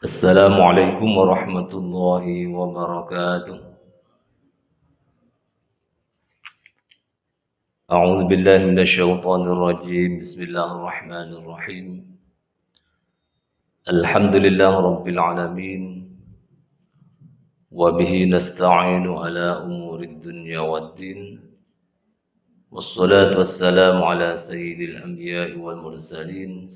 Assalamualaikum warahmatullahi wabarakatuh. A'udzu billahi minasyaitonir rajim. Bismillahirrahmanirrahim. Alhamdulillahi rabbil alamin wa bihi nasta'inu ala umurid dunya waddin. Wassalatu wassalamu ala sayyidil anbiya'i wal mursalin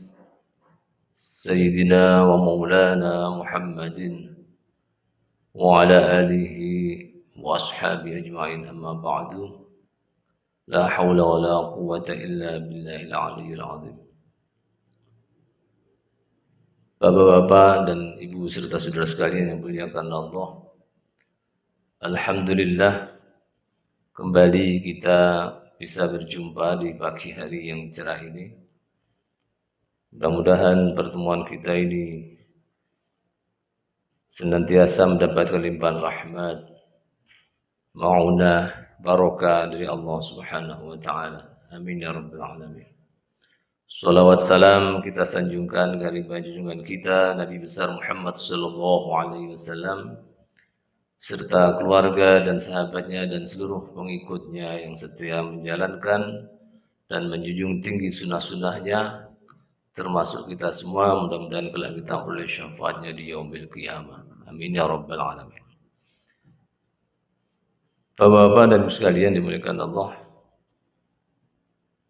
sayyidina wa maulana Muhammadin wa ala alihi wa ashabihi ajma'in, amma ba'du. La haula wa la quwwata illa billahil aliyyil azim. Bapak-bapak dan ibu serta saudara sekalian yang muliakan Allah, alhamdulillah kembali kita bisa berjumpa di pagi hari yang cerah ini. Mudah-mudahan pertemuan kita ini senantiasa mendapatkan limpahan rahmat, ma'unah, barokah dari Allah Subhanahu wa taala. Amin ya rabbal alamin. Salawat salam kita sanjungkan kepada junjungan kita Nabi besar Muhammad sallallahu alaihi wasallam serta keluarga dan sahabatnya dan seluruh pengikutnya yang setia menjalankan dan menjunjung tinggi sunnah-sunnahnya, termasuk kita semua. Mudah-mudahan kelak kita memperoleh syafaatnya di yaumil qiyamah. Amin ya rabbal alamin. Bapak-bapak dan ibu sekalian dimuliakan Allah,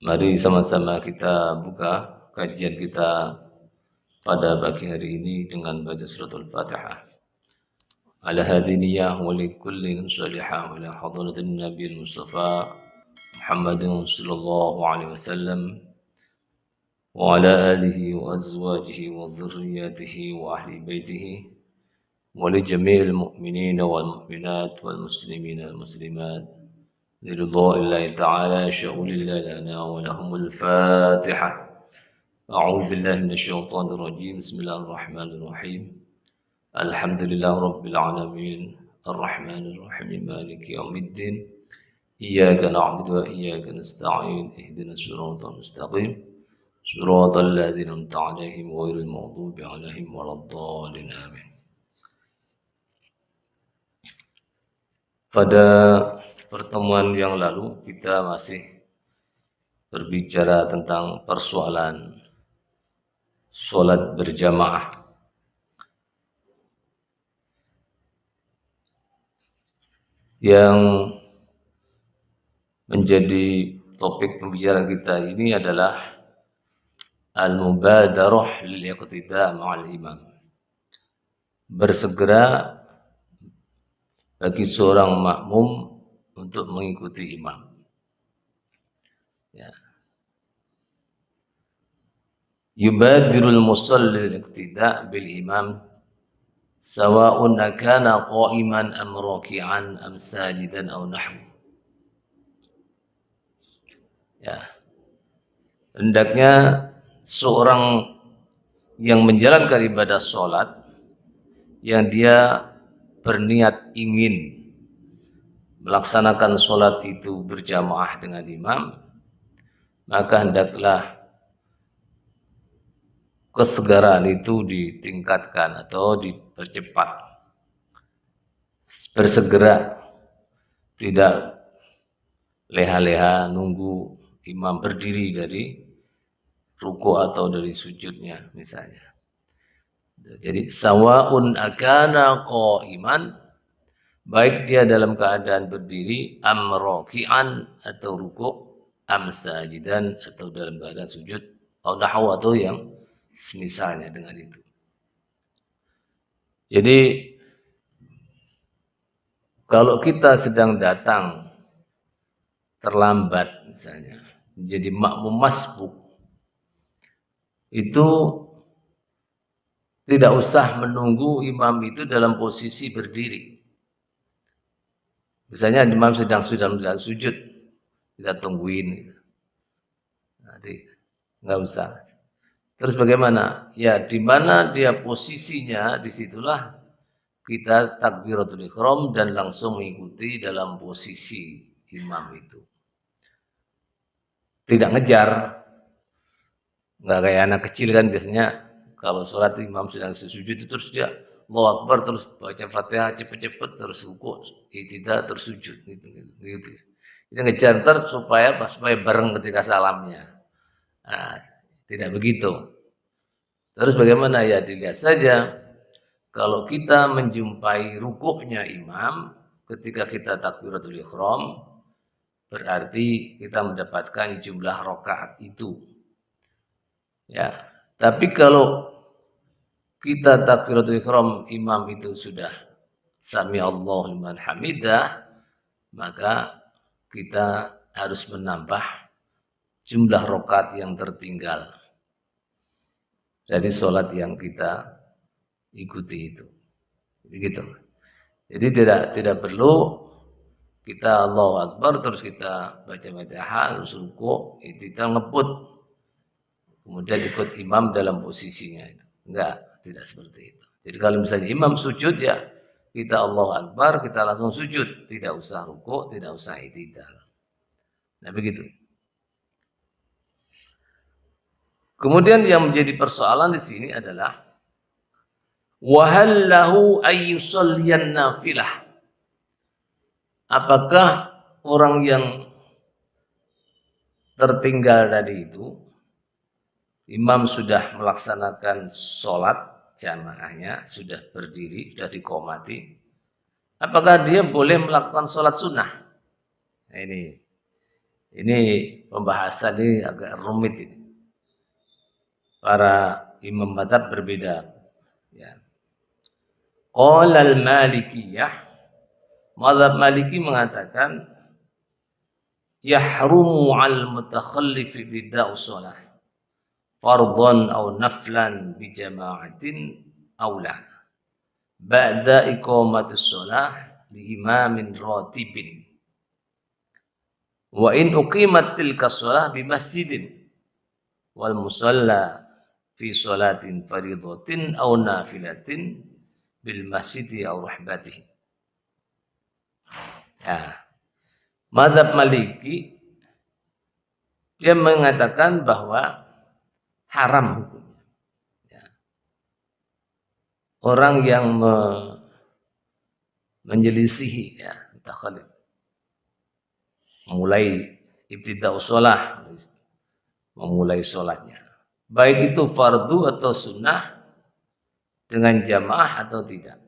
mari sama-sama kita buka kajian kita pada pagi hari ini dengan baca suratul Fatihah. Ala hadiniyah wa likullin salihah wa ila hadratin Nabi Mustafa Muhammadin sallallahu alaihi wasallam wa ala alihi wa azwajihi wa dhurriyyatihi wa ahli baitihi wa li jami'il mu'minina wal mu'minat wal muslimina wal muslimat لرضاء الله تعالى شاء لله لنا ولهم الفاتحة. أعوذ بالله من الشيطان الرجيم. بسم الله الرحمن الرحيم. الحمد لله رب العالمين الرحمن الرحيم مالك يوم الدين إياك نعبد وإياك نستعين اهدنا الصراط المستقيم صراط الذين أنعمت عليهم غير المغضوب عليهم ولا الضالين آمين. Pada pertemuan yang lalu kita masih berbicara tentang persoalan sholat berjamaah. Yang menjadi topik pembicaraan kita ini adalah al-mubadarah lil iqtida' ma'al imam. Bersegera bagi seorang makmum untuk mengikuti imam. Ya. Yubadirul musalli al-iqtida' bil imam sawa'un kana qa'iman am raki'an am sajidan aw nahwu. Ya. Hendaknya seorang yang menjalankan ibadah sholat yang dia berniat ingin melaksanakan sholat itu berjamaah dengan imam, maka hendaklah kesegaran itu ditingkatkan atau dipercepat. Bersegera, tidak leha-leha nunggu imam berdiri dari ruku atau dari sujudnya misalnya. Jadi sawa'un akana qa'iman, baik dia dalam keadaan berdiri, am raki'an atau ruku', am sajidan atau dalam keadaan sujud, atau nahwu atau yang semisalnya dengan itu. Jadi kalau kita sedang datang terlambat misalnya, menjadi makmum masbuk, itu tidak usah menunggu imam itu dalam posisi berdiri. Misalnya imam sedang sujud, kita tungguin. Nanti nggak usah. Terus bagaimana? Ya, di mana dia posisinya, disitulah kita takbiratul ihram dan langsung mengikuti dalam posisi imam itu. Tidak ngejar. Nggak kayak anak kecil kan biasanya kalau sholat imam sedang sujud itu terus dia Allahu Akbar terus baca Fatihah cepet-cepet terus rukuk, tidak terus sujud gitu. Dia ngejar supaya bareng ketika salamnya. Nah, tidak begitu. Terus bagaimana ya dilihat saja. Kalau kita menjumpai rukuknya imam ketika kita takbiratul ihram berarti kita mendapatkan jumlah rakaat itu. Ya. Tapi kalau kita takbiratul ihram imam itu sudah sami Allahu liman hamidah, maka kita harus menambah jumlah rakaat yang tertinggal dari sholat yang kita ikuti itu. Begitu. Jadi tidak perlu kita Allahu Akbar terus kita baca Fatihah, terus rukuk, kita ngebut. Kemudian ikut imam dalam posisinya itu. Enggak, tidak seperti itu. Jadi kalau misalnya imam sujud ya kita Allahu Akbar, kita langsung sujud, tidak usah rukuk, tidak usah i'tidal. Nah, begitu. Kemudian yang menjadi persoalan di sini adalah wahal lahu ayyusalliyan nafilah. Apakah orang yang tertinggal tadi itu, imam sudah melaksanakan sholat jamaahnya, sudah berdiri, sudah diqomati, apakah dia boleh melakukan sholat sunnah? Nah, ini pembahasan ini agak rumit ini. Para imam mazhab berbeda. Ya. Qala al-Malikiyah, mazhab Maliki mengatakan yahrumu al-mutakhallif bida'u shalah fardhan aw naflan bi jama'atin aw la ba'da iqamatis shalah li imamin ratibin wa in uqimat tilka shalah bi masjidin wal musalla fi sholatin faridatin aw nafilatin bil masjidi aw rahbatihi. Ya. Mazhab Maliki dia mengatakan bahwa haram hukumnya. Ya. Orang yang menyelisihi ya, takhalif. Mulai ibtida'us shalah, memulai sholatnya. Baik itu fardu atau sunnah dengan jamaah atau tidak.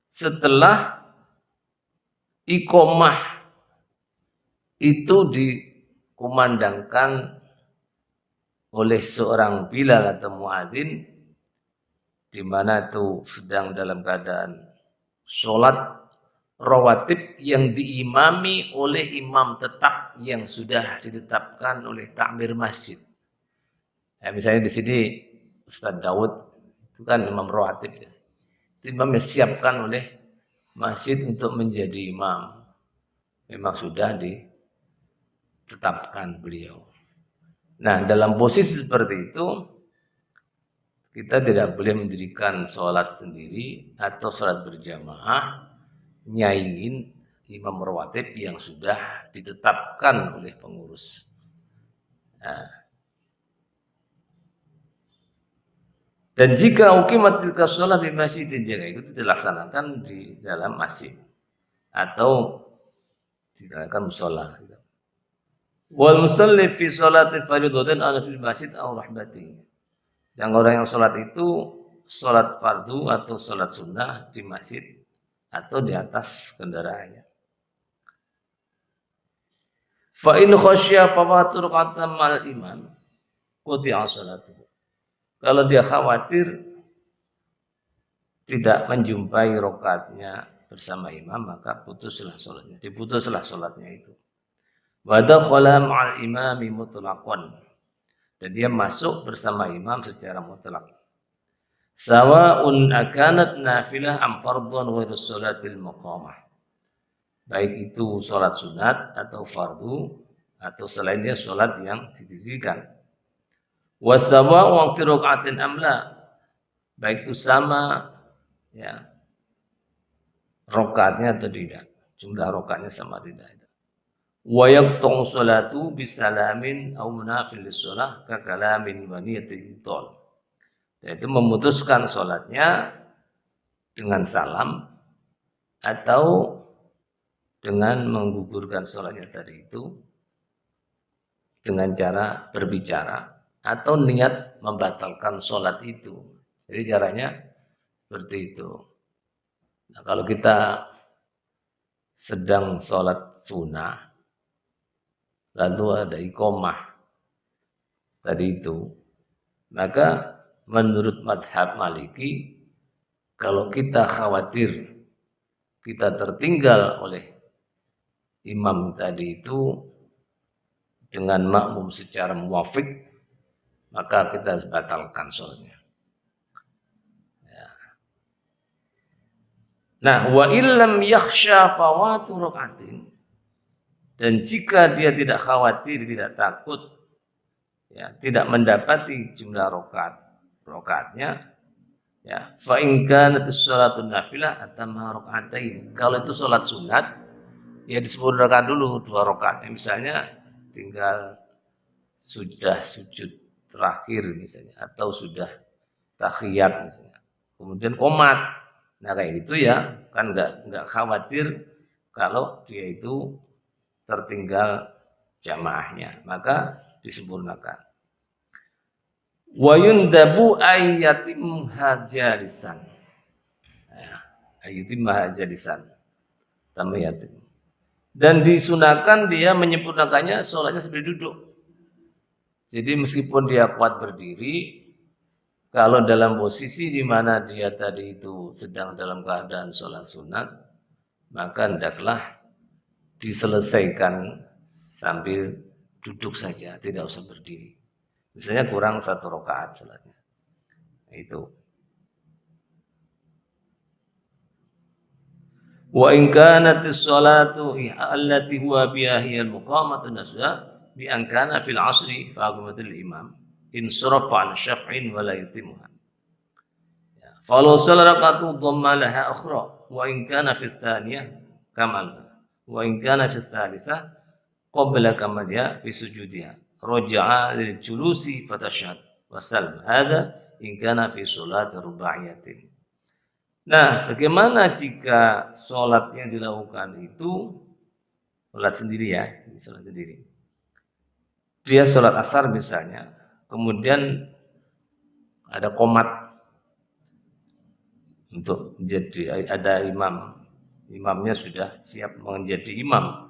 Setelah iqomah itu dikumandangkan oleh seorang Bilal atau muadzin di mana itu sedang dalam keadaan sholat rawatib yang diimami oleh imam tetap yang sudah ditetapkan oleh takmir masjid. Ya, misalnya di sini Ustaz Daud itu kan imam rawatib ya. Imam disiapkan oleh masjid untuk menjadi imam. Memang sudah ditetapkan beliau. Nah, dalam posisi seperti itu kita tidak boleh mendirikan sholat sendiri atau sholat berjamaah nyaingin imam rawatib yang sudah ditetapkan oleh pengurus. Nah, dan jika uqimat tilka shalah di masjidin, jika itu dilaksanakan di dalam masjid atau dilaksanakan mushola. Wal musalli fi sholati fardhatin ala fil masjid aw rahbati. Yang orang yang sholat itu sholat fardu atau sholat sunnah di masjid atau di atas kendaraannya. Fa in khasya fawatur qatam mal imam quti'a sholatuhu. Kalau dia khawatir tidak menjumpai rakaatnya bersama imam, maka putuslah sholatnya, diputuslah sholatnya itu. Wa dakhala ma'al imami mutlaqan, dan dia masuk bersama imam secara mutlak. Sawa'un akanat nafilah am fardhan ghairu sholatil maqamah. Baik itu sholat sunat atau fardu atau selainnya sholat yang didirikan. Wasawa'u waqti rakaatin amla, baik itu sama ya rakaatnya atau tidak, jumlah rakaatnya sama tidak itu. Wa yaqta'u sholatu bisalamin aw munafil lis-shalah ka kalamin wa niyatil ibtal. yaitu memutuskan sholatnya dengan salam atau dengan menggugurkan sholatnya tadi itu dengan cara berbicara atau niat membatalkan sholat itu. Jadi caranya seperti itu. Nah, kalau kita sedang sholat sunnah, lalu ada iqomah tadi itu, maka menurut madhab Maliki, kalau kita khawatir kita tertinggal oleh imam tadi itu dengan makmum secara muafik, maka kita harus batalkan sholatnya. Ya. Nah, wa illam yakhsha fawatu rakaatin, dan jika dia tidak khawatir, tidak takut, ya, tidak mendapati jumlah rakaatnya, ya, fa in kanat as-salatu nafilah atamma rakaatain. Kalau itu salat sunat, ya disempurnakan dulu 2 rakaat. Misalnya tinggal sudah sujud terakhir misalnya, atau sudah tahiyat misalnya, kemudian qomat. Nah kayak gitu ya, kan nggak khawatir kalau dia itu tertinggal jamaahnya, maka disempurnakan. Wa yundabu ayyatim hajalisan, ayyatim hajalisan tamayatim. Dan disunahkan dia menyempurnakannya sholatnya sambil duduk. Jadi meskipun dia kuat berdiri, kalau dalam posisi di mana dia tadi itu sedang dalam keadaan sholat sunat, maka hendaklah diselesaikan sambil duduk saja, tidak usah berdiri. Misalnya kurang 1 rakaat sholatnya. Itu. Wa in kanatis sholatu allati huwa biha hiya al-muqamatu nasya bi an kana fil 'asri fa aqamatul imam in sarafa an syaf'in wa la yutimha. Falau salaraqatu dhamma laha ukhra wa in kana fil thaniyah kamal wa in kana fil thalithah qabla kamalha fi sujudiha raja'a lil julusi fatashhad wa salm hadha in kana fi salat rubaiyatin. Nah, bagaimana jika sholat yang dilakukan itu sholat sendiri ya, sholat sendiri. Dia sholat asar misalnya, kemudian ada qomat untuk menjadi, ada imamnya sudah siap menjadi imam,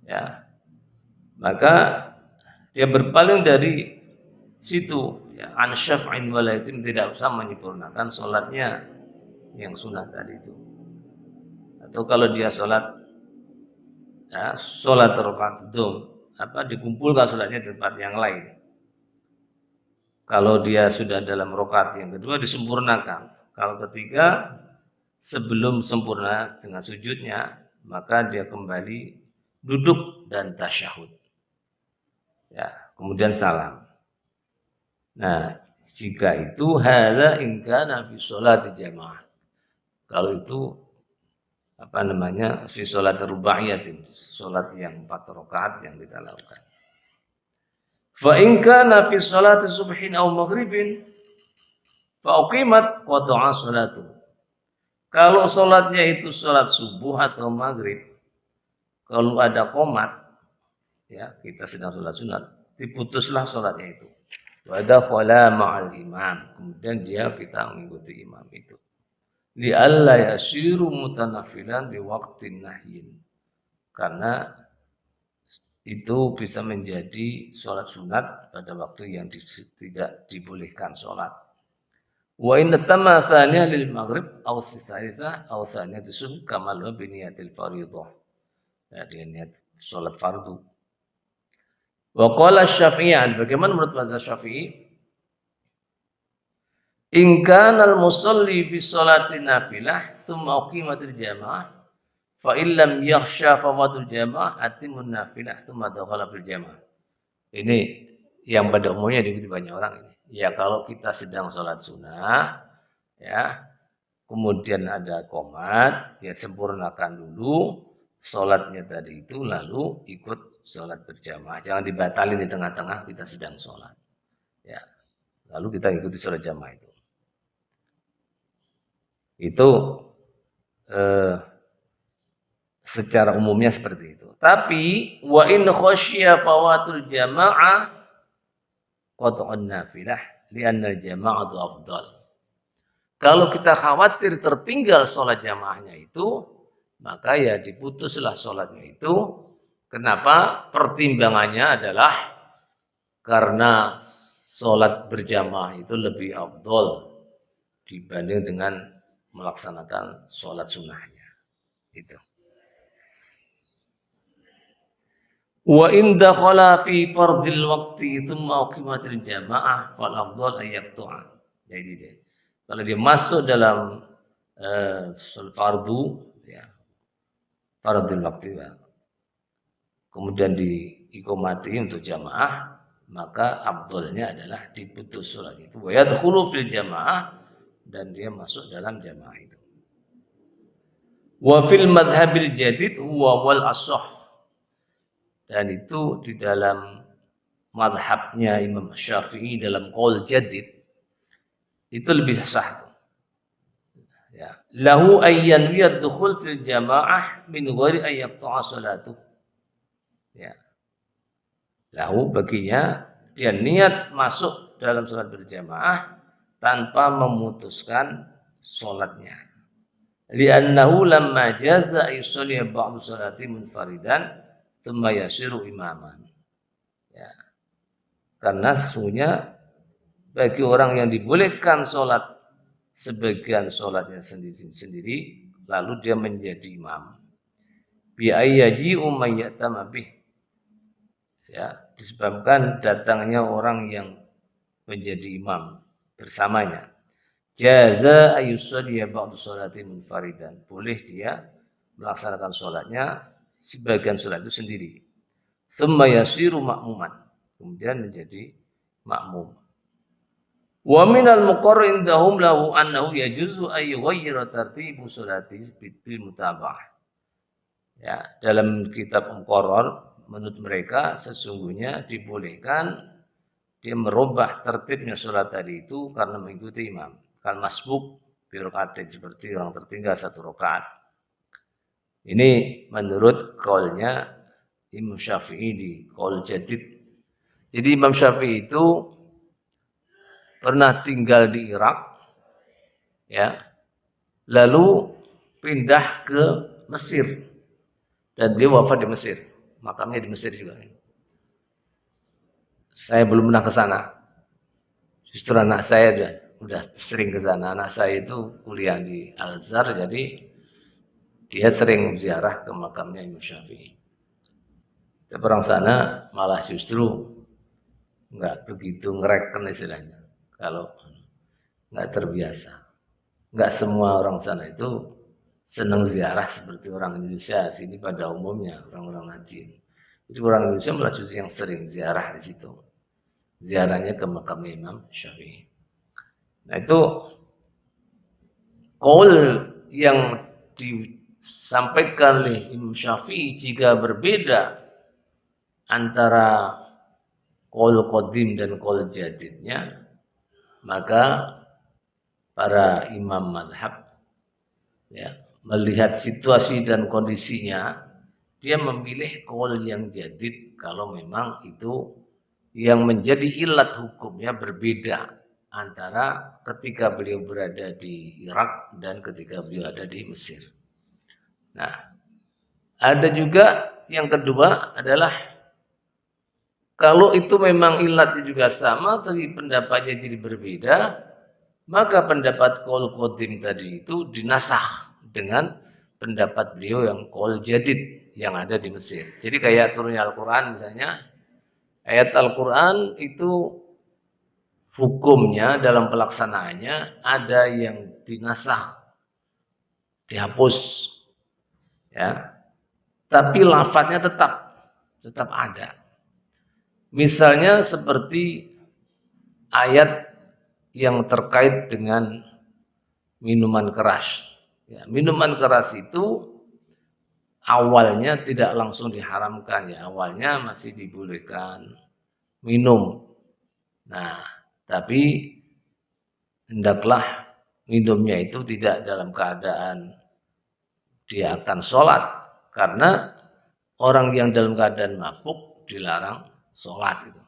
ya, maka dia berpaling dari situ, ya, an syaf'in wala yatim, tidak usah menyempurnakan sholatnya yang sunnah tadi itu. Atau kalau dia sholat, ya, sholat rakaat dikumpulkan sholatnya di tempat yang lain. Kalau dia sudah dalam rakaat yang kedua disempurnakan. Kalau ketiga sebelum sempurna dengan sujudnya, maka dia kembali duduk dan tasyahud, ya, kemudian salam. Nah, jika itu hadza in kana fi sholati jamaah. Kalau itu fi sholat rubaiyatin, sholat yang 4 rakaat yang kita lakukan. Fa in kana fi sholati subhin aw maghribin fa uqimat wa ta'a sholatu. Kalau sholatnya itu sholat subuh atau maghrib, kalau ada qomat, ya, kita sedang sholat sunat, diputuslah sholatnya itu. Wa dakhala ma'al imam, kemudian kita mengikuti imam itu. Li alla yasiru mutanafilan bi waqtin nahyin, karena itu bisa menjadi sholat sunat pada waktu yang tidak dibolehkan sholat. Wa in tamma tsaniyah lil maghrib aw salisah aw tsaniyatu subh kamal bi niyatil fardhah. Ya, dia niat sholat fardu. Wa qala Syafi'i, bagaimana menurut mazhab Syafi'i? In kana al-musalli fi sholati nafilah thumma uqimatil jamaah fa illam yakhsha fawatul jamaah atimun nafilah thumma dakhala fil jamaah. Ini yang pada umumnya diikuti banyak orang ini. Ya, kalau kita sedang sholat sunnah, ya, kemudian ada qomat, ya sempurnakan dulu sholatnya tadi itu, lalu ikut sholat berjamaah. Jangan dibatalin di tengah-tengah kita sedang sholat. Ya, lalu kita ikuti sholat jamaah itu. Itu secara umumnya seperti itu. Tapi wa in khasyiya fawatul jamaah qat'un nafilah li'anna al-jama'atu afdal. Kalau kita khawatir tertinggal sholat jamaahnya itu, maka ya diputuslah sholatnya itu. Kenapa? Pertimbangannya adalah karena sholat berjamaah itu lebih afdal dibanding dengan melaksanakan sholat sunnahnya. Itu. Wa in dakhala fi fardil waqti thumma uqimatil jamaah fal afdal ay yaqta'a. Jadi deh. Kalau dia masuk dalam fardu ya, fardil waqti ya, kemudian diiqamati untuk jamaah, maka afdalnya adalah diputus sholat itu. Wa yadkhulu fil jamaah, dan dia masuk dalam jamaah itu. Wa fil madhabil jadid huwa wal ashah. Dan itu di dalam madhabnya Imam Syafi'i dalam qaul jadid itu lebih sah. Ya. Lahu ayyan yadkhul fil jamaah min ghairi ay yaqta'a salatuh. Ya. Lahu baginya dia niat masuk dalam salat berjamaah tanpa memutuskan salatnya. Li'annahu lamma jaza yusalli ba'du salati munfaridan thumma yasiru imaman. Ya. Karena sesungguhnya bagi orang yang dibolehkan sholat sebagian sholatnya sendiri, lalu dia menjadi imam. Bi ayyaji umayyatama bih. Ya, disebabkan datangnya orang yang menjadi imam bersamanya. Jaza ayyusalli ba'du sholati munfaridan. Boleh dia melaksanakan sholatnya sebagian sholat itu sendiri. Tsumma yasiru ma'muman. Kemudian menjadi makmum. Wa minal muqarrar indahum lahu annahu yajuzu ay yughayyira tartibu sholati bil mutaba'ah. Ya, dalam kitab muqarrar menurut mereka sesungguhnya dibolehkan dia merubah tertibnya sholat tadi itu karena mengikuti imam. Kal masbuk bi rakaatin, seperti orang tertinggal satu rakaat. Ini menurut qaulnya Imam Syafi'i di qaul jadid. Jadi Imam Syafi'i itu pernah tinggal di Irak, ya, lalu pindah ke Mesir dan dia wafat di Mesir, makamnya di Mesir juga. Saya belum pernah ke sana. Justru anak saya udah sering ke sana. Anak saya itu kuliah di Al-Azhar, jadi dia sering ziarah ke makamnya Imam Syafi'i. Tapi orang sana malah justru nggak begitu ngereken istilahnya. Kalau nggak terbiasa. Nggak semua orang sana itu senang ziarah seperti orang Indonesia sini pada umumnya, orang-orang Najin. Jadi orang Indonesia malah justru yang sering ziarah di situ. Ziarahnya ke makamnya Imam Syafi'i. Nah itu qaul yang disampaikan oleh Imam Syafi'i jika berbeda antara qaul qadim dan qaul jadidnya, maka para imam madhab ya, melihat situasi dan kondisinya, dia memilih qaul yang jadid kalau memang itu yang menjadi ilat hukumnya berbeda antara ketika beliau berada di Irak dan ketika beliau ada di Mesir. Nah, ada juga yang kedua adalah kalau itu memang ilatnya juga sama tapi pendapatnya jadi berbeda, maka pendapat qaul qadim tadi itu dinasakh dengan pendapat beliau yang qaul jadid yang ada di Mesir. Jadi kayak turunnya Al-Qur'an misalnya, ayat Al-Qur'an itu hukumnya dalam pelaksanaannya ada yang dinasakh, dihapus, ya, tapi lafadznya tetap ada. Misalnya seperti ayat yang terkait dengan minuman keras. Ya, minuman keras itu awalnya tidak langsung diharamkan, ya, awalnya masih dibolehkan minum. Nah, tapi hendaklah minumnya itu tidak dalam keadaan dia akan sholat, karena orang yang dalam keadaan mabuk dilarang sholat itu.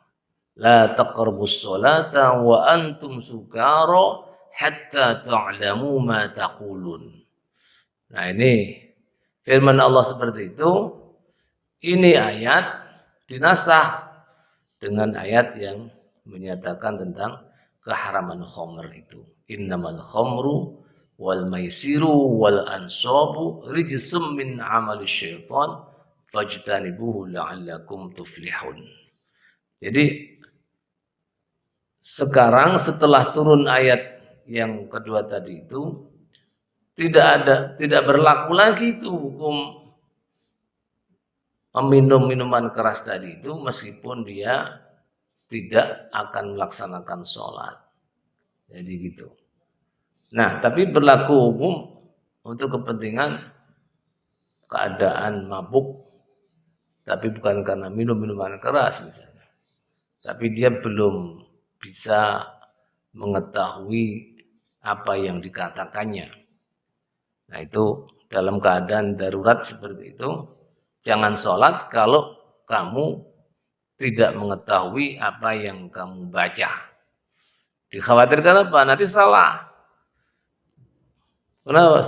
La taqrabus sholata wa antum sukara hatta ta'lamu ma taqulun. Nah ini firman Allah seperti itu. Ini ayat dinasah dengan ayat yang menyatakan tentang keharaman khamr itu. Innamal khamru wal maisiru wal ansabu rijsum min amali syaitan fajtanibuhu la'allakum tuflihun. Jadi sekarang setelah turun ayat yang kedua tadi itu tidak berlaku lagi itu hukum meminum minuman keras tadi itu meskipun dia tidak akan melaksanakan sholat. Jadi gitu. Nah, tapi berlaku umum untuk kepentingan keadaan mabuk, tapi bukan karena minum minuman keras misalnya. Tapi dia belum bisa mengetahui apa yang dikatakannya. Nah itu dalam keadaan darurat seperti itu, jangan sholat kalau kamu tidak mengetahui apa yang kamu baca. Dikhawatirkan apa? Nanti salah. Kenapa?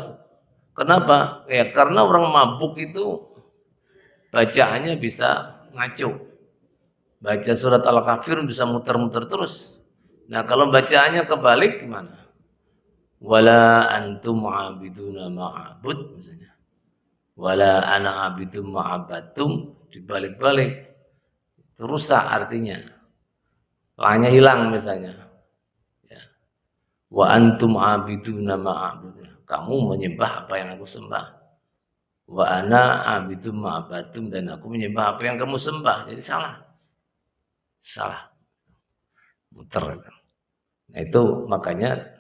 Kenapa? Ya karena orang mabuk itu bacaannya bisa ngaco. Baca surat Al-Kafir bisa muter-muter terus. Nah kalau bacaannya kebalik gimana? Wala antum abiduna ma'abud misalnya. Wala ana abidum ma'abatum dibalik-balik. Itu rusak artinya. Lanya hilang misalnya. Ya. Wa antum abiduna ma'abud. Kamu menyembah apa yang aku sembah. Wa ana abidum ma'abatum dan aku menyembah apa yang kamu sembah. Jadi salah. Muter. Nah itu makanya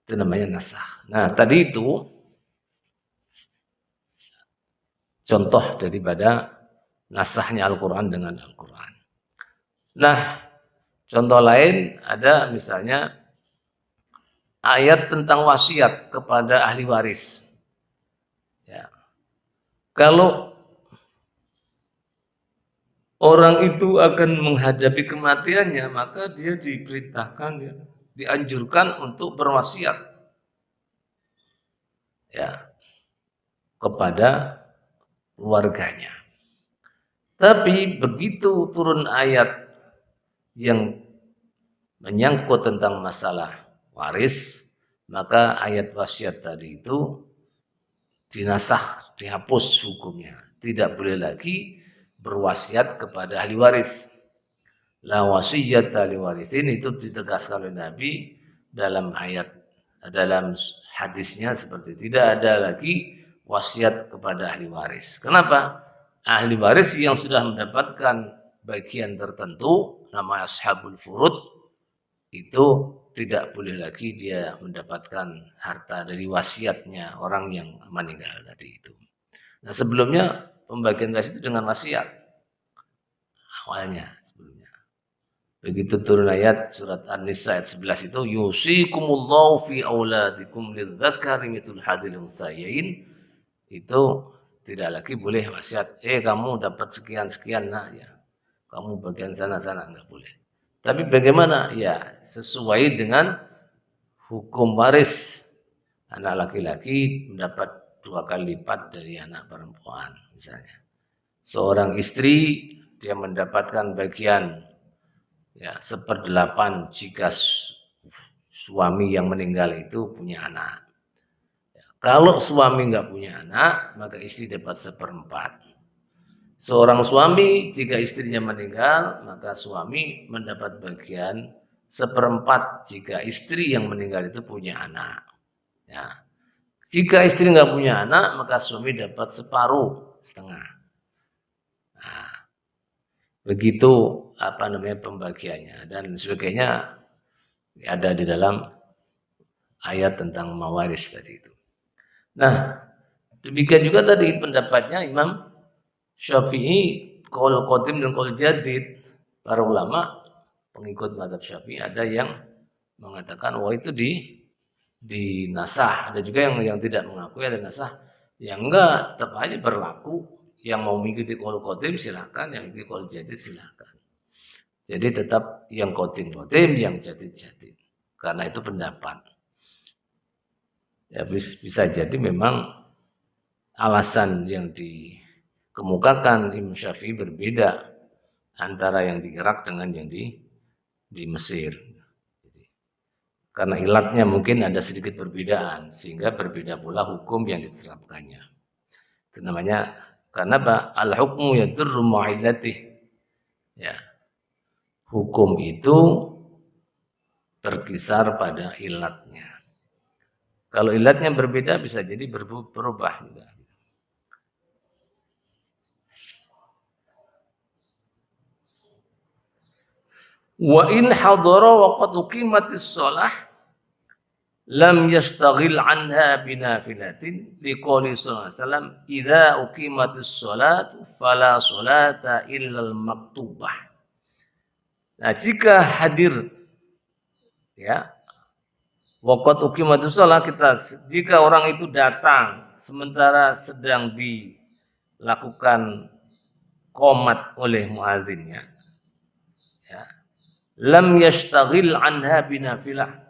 itu namanya nasakh. Nah tadi itu contoh daripada nasakhnya Al-Quran dengan Al-Quran. Nah contoh lain ada misalnya ayat tentang wasiat kepada ahli waris. Ya. Kalau orang itu akan menghadapi kematiannya, maka dia diperintahkan, ya, dianjurkan untuk berwasiat ya kepada keluarganya. Tapi begitu turun ayat yang menyangkut tentang masalah waris, maka ayat wasiat tadi itu dinasakh, dihapus hukumnya. Tidak boleh lagi berwasiat kepada ahli waris. La wasiyata li warithin itu ditegaskan oleh Nabi dalam ayat, dalam hadisnya seperti tidak ada lagi wasiat kepada ahli waris. Kenapa? Ahli waris yang sudah mendapatkan bagian tertentu namanya ashabul furud itu tidak boleh lagi dia mendapatkan harta dari wasiatnya orang yang meninggal tadi itu. Nah sebelumnya pembagian waris itu dengan wasiat awalnya sebelumnya. Begitu turun ayat surat An-Nisa ayat 11 itu yusikumullahu fi auladikum lidzakari mithl hadil unthayain, itu tidak lagi boleh wasiat kamu dapat sekian-sekian nah ya. Kamu bagian sana-sana enggak boleh. Tapi bagaimana? Ya, sesuai dengan hukum waris. Anak laki-laki mendapat 2 kali lipat dari anak perempuan misalnya. Seorang istri dia mendapatkan bagian ya 1/8 jika suami yang meninggal itu punya anak. Ya, kalau suami nggak punya anak, maka istri dapat 1/4. Seorang suami jika istrinya meninggal, maka suami mendapat bagian 1/4 jika istri yang meninggal itu punya anak. Ya. Jika istri nggak punya anak, maka suami dapat 1/2. Nah, begitu pembagiannya dan sebagainya ada di dalam ayat tentang mawaris tadi itu. Nah, demikian juga tadi pendapatnya Imam Syafi'i, qaul qadim dan qaul jadid. Para ulama pengikut mazhab Syafi'i ada yang mengatakan itu di nasah. Ada juga yang tidak mengakui ada nasah. Yang enggak tetap aja berlaku. Yang mau mengikuti qaul qadim silahkan, yang mengikuti qaul jadid silahkan. Jadi tetap yang qadim, yang jadid. Karena itu pendapat. Ya bisa jadi memang alasan yang dikemukakan Imam Syafi'i berbeda antara yang di Irak dengan yang di Mesir. Karena ilatnya mungkin ada sedikit perbedaan, sehingga berbeda pula hukum yang diterapkannya. Itu namanya, karena al-hukmu yadurru ma'illatih. Ya. Hukum itu berkisar pada ilatnya. Kalau ilatnya berbeda bisa jadi berubah juga. Wa in hadara wa qad uqimatis shalah lam yastaghil anha binafilatin liqouli sallallahu alaihi wasallam idza uqimatis shalat fala sholata illal maktubah. Nah, jika hadir ya waqad uqimatis shalah jika orang itu datang sementara sedang dilakukan qomat oleh muadzinnya ya lam yastaghil anha binafilah.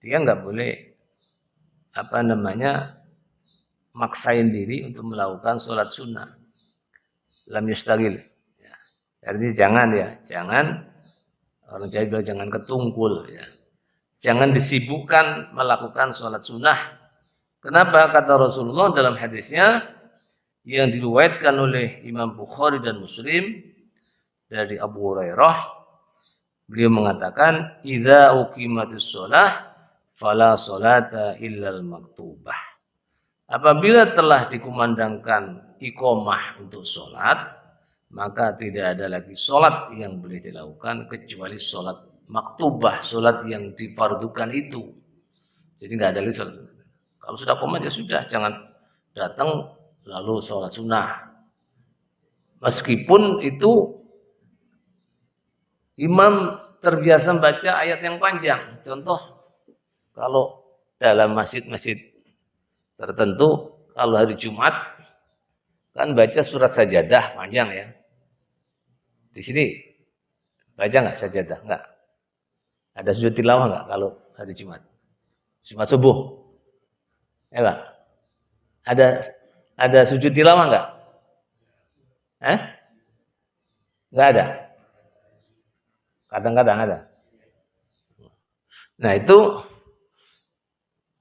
Dia nggak boleh maksain diri untuk melakukan sholat sunnah. Lam yastagil. Ya. Artinya jangan orang Jawa bilang jangan ketungkul. Ya. Jangan disibukkan melakukan sholat sunnah. Kenapa? Kata Rasulullah dalam hadisnya yang diriwayatkan oleh Imam Bukhari dan Muslim dari Abu Hurairah, beliau mengatakan, "Idza uqimatis shalah fala sholata illal maktubah." Apabila telah dikumandangkan iqamah untuk sholat, maka tidak ada lagi sholat yang boleh dilakukan kecuali sholat maktubah, sholat yang difardukan itu. Jadi nggak ada lagi sholat. Kalau sudah qomat ya sudah, jangan datang lalu sholat sunnah. Meskipun itu imam terbiasa baca ayat yang panjang. Contoh, kalau dalam masjid-masjid tertentu, kalau hari Jumat kan baca surat sajadah panjang ya. Di sini baca nggak sajadah? Nggak. Ada sujud tilawah nggak kalau hari Jumat? Jumat subuh, ya Pak? Ada sujud tilawah nggak? Nggak ada. Kadang-kadang ada. Nah itu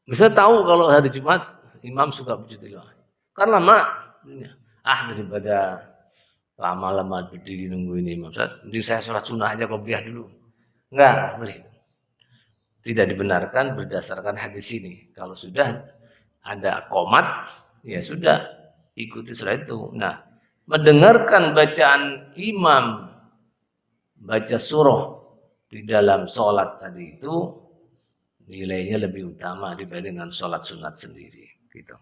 bisa tahu kalau hari Jumat imam suka sujud tilawah. Kan lama. Daripada lama-lama berdiri nungguin imam. Jadi saya sholat sunnah aja qobliyah dulu. Enggak boleh. Tidak dibenarkan berdasarkan hadis ini. Kalau sudah ada qomat, ya sudah ikuti sholat itu. Nah, mendengarkan bacaan imam baca surah di dalam sholat tadi itu nilainya lebih utama dibandingkan sholat sunat sendiri. Gitu.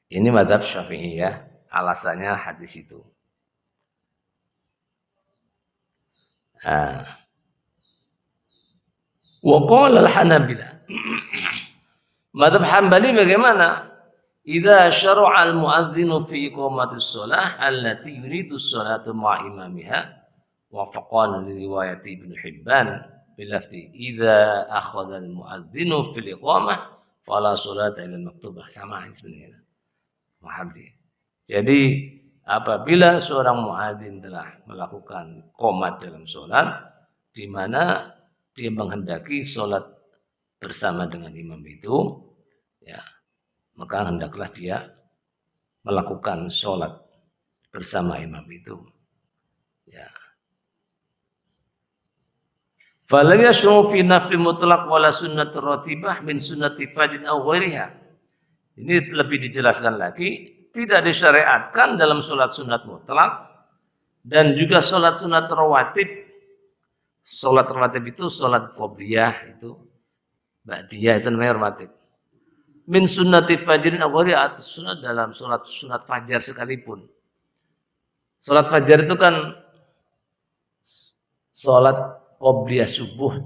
Ini mazhab Syafi'iyah, alasannya hadis itu. Wa qala al-Hanabilah. Mazhab Hambali bagaimana? Idza syara'a al-mu'adzinu fi iqamatis shalah allati yuridu sholatu ma'a imamiha wa faqan li riwayat Ibnu Hibban bilafzi idza akhadha al-mu'adzinu fil iqamah fala sholata illa maktubah. Sama sebenarnya. Muhammad. Jadi apabila seorang muadzin telah melakukan qomat dalam sholat, di mana dia menghendaki sholat bersama dengan imam itu, ya, maka hendaklah dia melakukan sholat bersama imam itu. Ya. Fala yashru fi nafli mutlaq wala sunnatur ratibah min sunnati fajr aw ghairiha. Ini lebih dijelaskan lagi, tidak disyariatkan dalam sholat sunat mutlak dan juga sholat sunat rawatib. Sholat rawatib itu sholat qobliyah itu, ba'diyah itu namanya rawatib. Min sunnati fajrin awwali atau sunat dalam sholat sunat fajar sekalipun. Sholat fajar itu kan sholat qobliyah subuh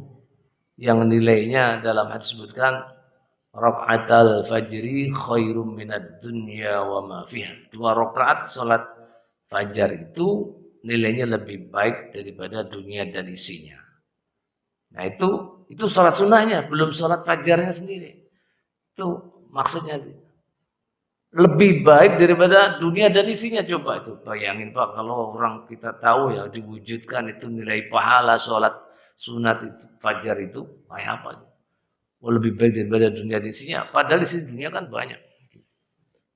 yang nilainya dalam hadis disebutkan rakaatal fajri khairum minad dunya wa ma fiha. 2 rakaat salat fajar itu nilainya lebih baik daripada dunia dan isinya. Nah itu salat sunnahnya, belum salat fajarnya sendiri. Itu maksudnya lebih baik daripada dunia dan isinya. Coba itu bayangin Pak, kalau orang kita tahu ya diwujudkan itu nilai pahala sholat sunat itu fajar itu kayak apa? Oh, lebih baik daripada dunia dan isinya. Padahal isi dunia kan banyak.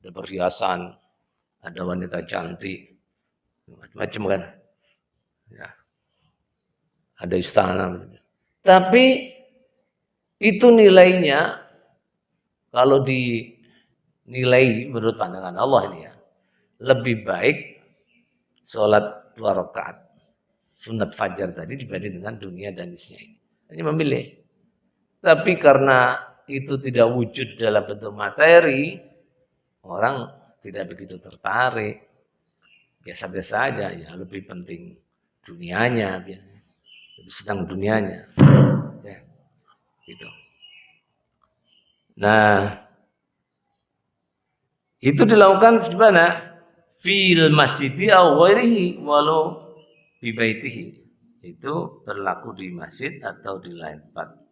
Ada perhiasan, ada wanita cantik, macam-macam kan. Ya, ada istana. Tapi itu nilainya kalau dinilai menurut pandangan Allah ini ya, lebih baik sholat 2 rakaat sunat fajar tadi dibanding dengan dunia dan isinya ini. Ini memilih. Tapi karena itu tidak wujud dalam bentuk materi, orang tidak begitu tertarik. Biasa-biasa aja, ya lebih penting dunianya, lebih senang dunianya. Ya, gitu. Nah, itu dilakukan di mana? Fil masjidi aw ghairihi walau bi baitihi. Itu berlaku di masjid atau di lain tempat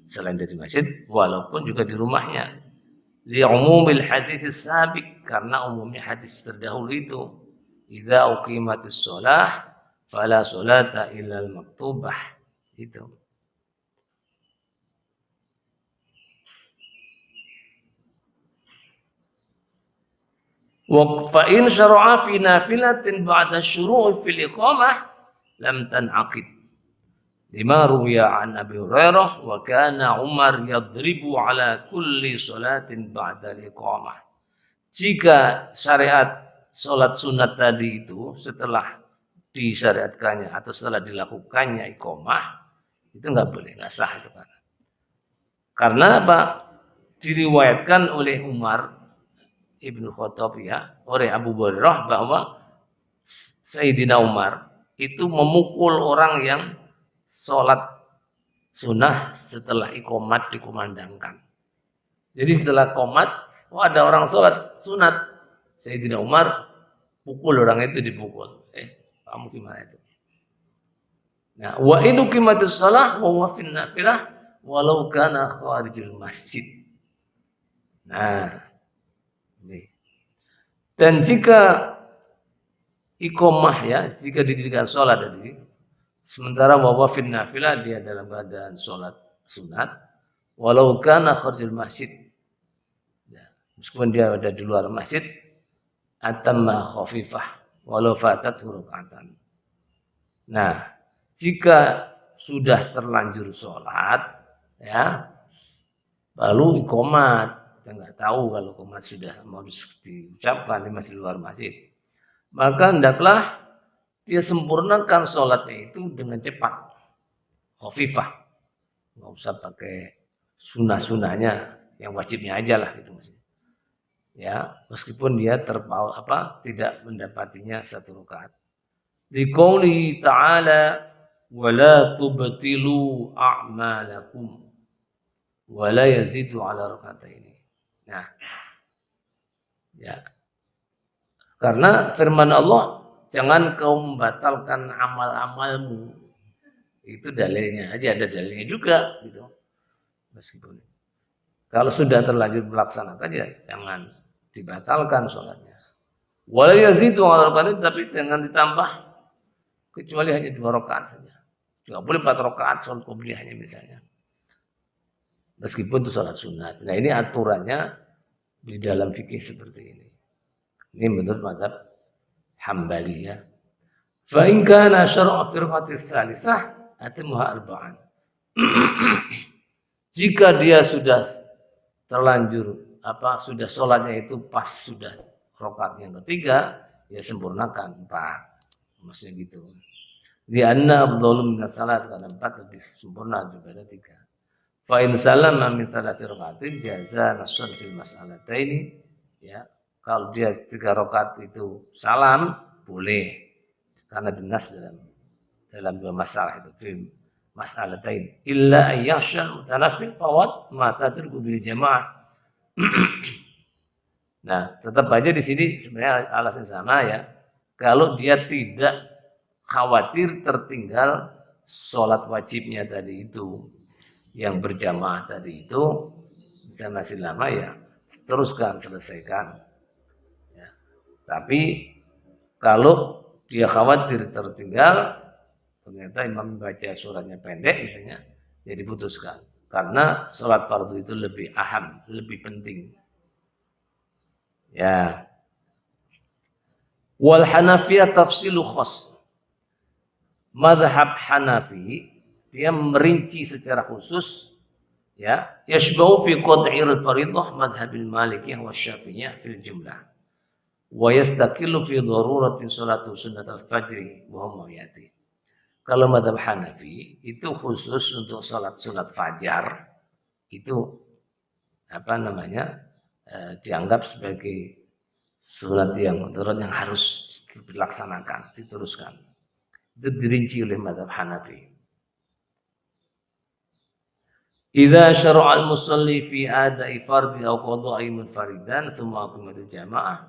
selain dari masjid, walaupun juga di rumahnya. Li umumil hadits sabiq, karena umumnya hadis terdahulu itu. Idza uqimatis shalah fala sholata illal maktubah. Itu. Wa fa in syara'a fi nafilatin ba'da syuru'i fil iqamah lam tan'aqid. Lima ruwiya an Abi Hurairah wa kana Umar yadribu ala kulli salatin ba'da iqamah. Jika syariat salat sunat tadi itu setelah disyariatkannya atau setelah dilakukannya iqamah itu enggak boleh, enggak sah itu kan. Karena apa? Diriwayatkan oleh Umar Ibnu Khattab ya, oleh Abu Hurairah bahwa Sayyidina Umar itu memukul orang yang sholat sunnah setelah iqamat dikumandangkan. Jadi setelah qomat, ada orang sholat sunat, Sayyidina Umar pukul orang itu dipukul. Kamu gimana itu? Nah, wa in uqimatus shalah wa huwa fin nafilah walau kana kharijil masjid. Nah, dan jika iqamah ya, jika didirikan sholat tadi, sementara wawafin nafilah dia dalam keadaan sholat sunat, walau kana kharijil masjid, ya, meskipun dia ada di luar masjid, atamma khafifah, walau fatat rukatan. Nah, jika sudah terlanjur sholat, ya, lalu iqamat. Kita nggak tahu kalau iqamat sudah mau diucapkan, dia masih luar masjid. Maka hendaklah dia sempurnakan sholatnya itu dengan cepat, khafifah, nggak usah pakai sunnah-sunnahnya, yang wajibnya aja lah itu mesti. Ya, meskipun dia tidak mendapatinya 1 rakaat. Liqouli ta'ala wala tubtilu a'malakum wala yazidu ala rakataini. Nah, ya, karena firman Allah, jangan kau membatalkan amal-amalmu. Itu dalilnya aja, ada dalilnya juga gitu. Meskipun kalau sudah terlanjur melaksanakan ya jangan dibatalkan sholatnya. Wala yazidu ala rakaatain, tapi jangan ditambah kecuali hanya 2 rakaat saja. Tidak boleh 4 rakaat sholat qobliyah hanya misalnya. Meskipun itu sholat sunat. Nah ini aturannya di dalam fikih seperti ini. Ini menurut mazhab Hambali ya. Fa in kana syar'a fi raka'atis tsalisah atimha arba'an. Jika dia sudah terlanjur sudah sholatnya itu pas sudah rakaat yang ketiga, ya sempurnakan 4. Maksudnya gitu. Di anna afdhalu min salat, karena 4 lebih sempurna daripada 3. Fa in salama min salati raka'atin jaza nasan fil mas'alataini, ya. Kalau dia 3 rakaat itu salam boleh, karena dinas dalam 2 masalah itu. mas'alatain illa ayyashal mutanaffil fawat mata tadruku bil jamaah. Nah, tetap aja di sini sebenarnya alasan sama ya. Kalau dia tidak khawatir tertinggal sholat wajibnya tadi itu, yang berjamaah tadi itu, bisa masih lama ya, teruskan, selesaikan. Ya. Tapi kalau dia khawatir tertinggal, ternyata imam baca suratnya pendek misalnya, ya diputuskan. Karena sholat fardu itu lebih aham, lebih penting. Ya. Wal Hanafiyah tafsilu khas. Madhab Hanafi dia merinci secara khusus, ya, yashbau fi qad'ir al-faridah madhhabil Malikiyah wa Syafi'iyah fil jumlah. Wa yastakillu fi daruratin salatu sunnat al-fajri wa hum yati. Kalau madhab Hanafi itu khusus untuk salat sunat fajar, itu apa namanya, dianggap sebagai sunat yang darurat yang harus dilaksanakan, diteruskan. Itu dirinci oleh madhab Hanafi. Idza syara'a al-musalli fi ada'i fardhi aw qada'i munfaridan thumma aqimatul jamaah,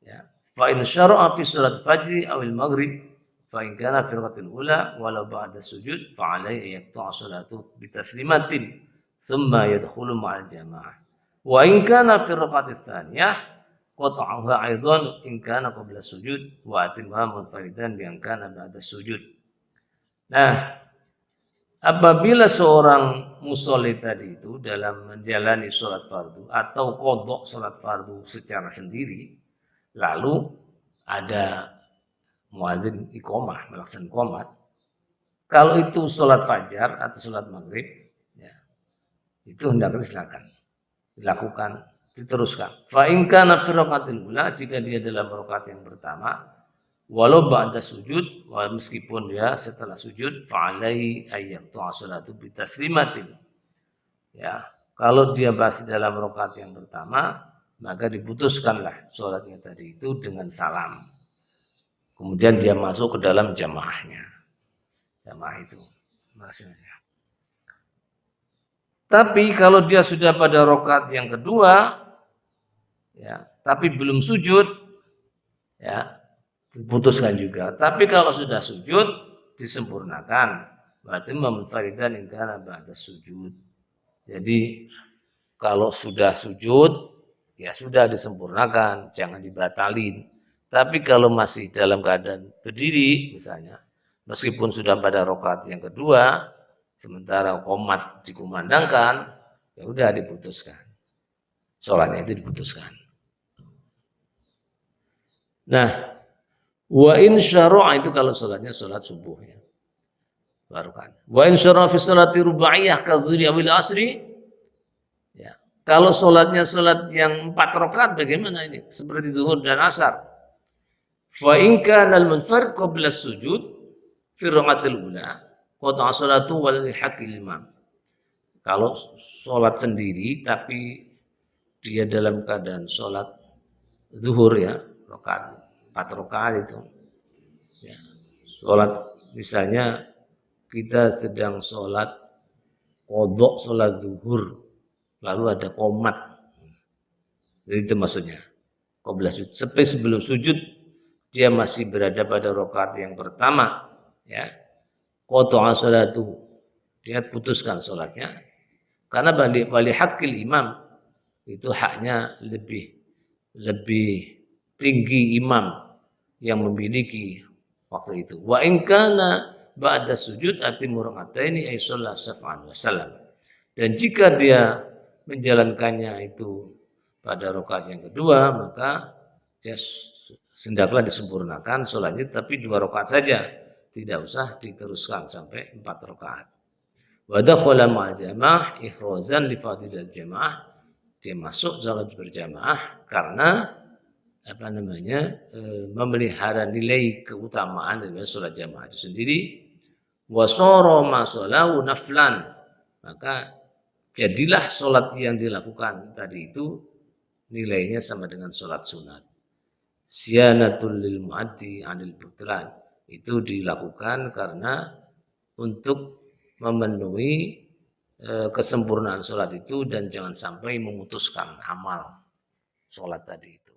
ya, fa in syara'a fi salat fajri aw al-maghrib fa in kana fi rakatil ula walau ba'da sujud fa alayhi yaqta'a salatu bi taslimatin thumma yadkhulu ma'al jamaah wa in kana fi rakatis tsaniyah qata'aha aidan in kana qabla sujud wa atimha munfaridan bi an kana ba'da sujud. Nah, apabila seorang musolli tadi itu dalam menjalani sholat fardu atau qadha sholat fardu secara sendiri, lalu ada muadzin iqamah melaksanakan qomat, kalau itu sholat fajar atau sholat maghrib, ya, itu hendaknya silakan dilakukan, diteruskan. Fa in kana fi raqatil ula, jika dia dalam rakaat yang pertama, walau ba'da sujud, meskipun dia setelah sujud, fa'alai ayyaqta'a salatu bi taslimatin. Ya, kalau dia masih dalam rakaat yang pertama, maka diputuskanlah salatnya tadi itu dengan salam. Kemudian dia masuk ke dalam jamaahnya. Jamaah itu maksudnya. Tapi kalau dia sudah pada rakaat yang kedua, ya, tapi belum sujud, ya, diputuskan juga. Tapi kalau sudah sujud, disempurnakan. Berarti munfaridan in kana ba'da sujud. Jadi kalau sudah sujud, ya sudah disempurnakan, jangan dibatalin. Tapi kalau masih dalam keadaan berdiri misalnya, meskipun sudah pada rakaat yang kedua, sementara qomat dikumandangkan, ya udah diputuskan. Sholatnya itu diputuskan. Nah, wa in syara'a itu kalau sholatnya sholat subuh ya. Baru kan. Wa in syara'a fi sholati rubaiyah kadzuhri awil asri. Ya. Kalau sholatnya sholat yang 4 rakaat bagaimana ini? Seperti zuhur dan asar. Fa in kana al-munfarid qabla sujud fi rakaatil ula qata'a sholatu wal haqqil imam. Kalau sholat sendiri tapi dia dalam keadaan sholat zuhur ya, rakaat 4 rakaat itu. Ya. Sholat misalnya kita sedang sholat qadha sholat zuhur, lalu ada qomat. Jadi itu maksudnya. Qabla sujud. Sampai sebelum sujud dia masih berada pada rakaat yang pertama, ya. Qata'a sholatuhu. Dia putuskan sholatnya. Karena wali haqqil imam itu haknya lebih tinggi imam yang memiliki waktu itu. Wa in kana ba'da sujud atimmu rak'ataini ay shalla syaf'an wa salam. Dan jika dia menjalankannya itu pada rakaat yang kedua, maka dia hendaklah disempurnakan sholatnya, tapi 2 rakaat saja, tidak usah diteruskan sampai 4 rakaat. Wa dakhala ma'al jamaah ihrazan li fadilatil jamaah. Dia masuk salat berjamaah karena apa namanya, memelihara nilai keutamaan dari salat jamaah itu sendiri. Wa sara ma shalahu naflan, maka jadilah salat yang dilakukan tadi itu nilainya sama dengan salat sunat. Siyanatul lil muaddi 'anil butlan, itu dilakukan karena untuk memenuhi kesempurnaan sholat itu dan jangan sampai memutuskan amal sholat tadi itu.